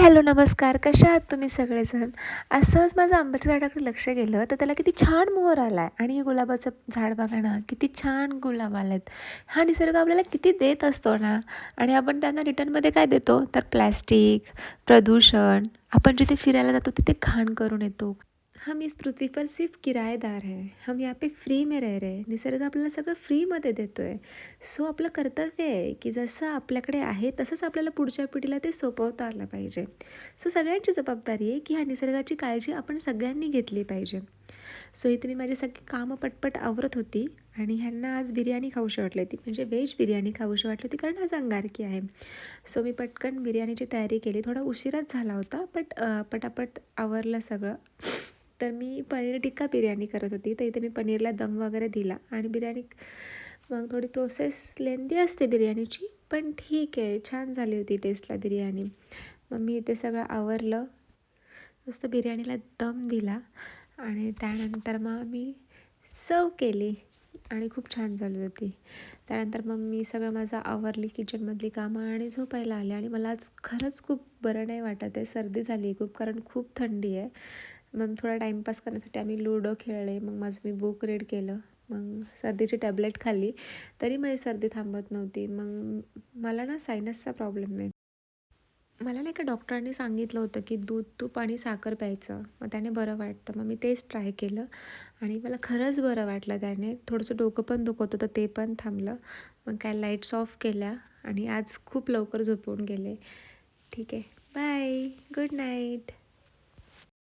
Hello, नमस्कार. कशा आहात तुम्ही सगळेजण? आज सहज माझं आंब्याच्या झाडाकडे लक्ष गेलं, तर त्याला किती छान मोहर आला आहे. आणि हे गुलाबाचं झाड बघा ना, किती छान गुलाब आले आहेत. हा निसर्ग आपल्याला किती देत असतो ना, आणि आपण त्यांना रिटर्नमध्ये काय देतो? तर प्लॅस्टिक, प्रदूषण. आपण जिथे फिरायला जातो तिथे घाण करून येतो. हम इस पृथ्वी पर सिर्फ किराएदार हैं. हम यहाँ पे फ्री में रह रहे हैं. निसर्ग आपल्याला सगळं फ्रीमध्ये देतो आहे. सो आपलं कर्तव्य आहे की जसं आपल्याकडे आहे तसंच आपल्याला पुढच्या पिढीला ते सोपवता आलं पाहिजे. सो सगळ्यांची जबाबदारी आहे की ह्या निसर्गाची काळजी आपण सगळ्यांनी घेतली पाहिजे. सो इथे मी माझी सगळी कामं पटपट आवरत होती आणि ह्यांना आज बिर्याणी खाऊशी वाटली होती, म्हणजे व्हेज बिर्याणी खाऊशी वाटली होती, कारण आज अंगारकी आहे. सो मी पटकन बिर्याणीची तयारी केली. थोडा उशिराच झाला होता, बट पटापट आवरलं सगळं. तर मी पनीर टिक्का बिर्याणी करत होती, तर इथे मी पनीरला दम वगैरे दिला आणि बिर्याणी मग थोडी प्रोसेस लेंदी असते बिर्याणीची, पण ठीक आहे, छान झाली होती टेस्टला बिर्याणी. मग मी इथे सगळं आवरलं, मस्त बिर्याणीला दम दिला आणि त्यानंतर मग मी सर्व केली आणि खूप छान झाली होती. त्यानंतर मग मी सगळं माझं आवरली, किचनमधली कामं, आणि झोपायला आले. आणि मला आज खरंच खूप बरं नाही वाटत आहे, सर्दी झाली आहे खूप, कारण खूप थंडी आहे. मग थोडा टाईमपास करण्यासाठी आम्ही लुडो खेळले, मग माझं मी बुक रीड केलं, मग सर्दीची टॅबलेट खाल्ली, तरी माझी सर्दी थांबत नव्हती. मग मला ना सायनसचा प्रॉब्लेम आहे. मला नाही का डॉक्टरांनी सांगितलं होतं की दूध, तूप आणि साखर प्यायचं, मग त्याने बरं वाटतं. मग मी तेच ट्राय केलं आणि मला खरंच बरं वाटलं त्याने. थोडंसं डोकं पण दुखत होतं, ते पण थांबलं. मग काय लाईट्स ऑफ केल्या आणि आज खूप लवकर झोपून गेले. ठीक आहे, बाय, गुड नाईट.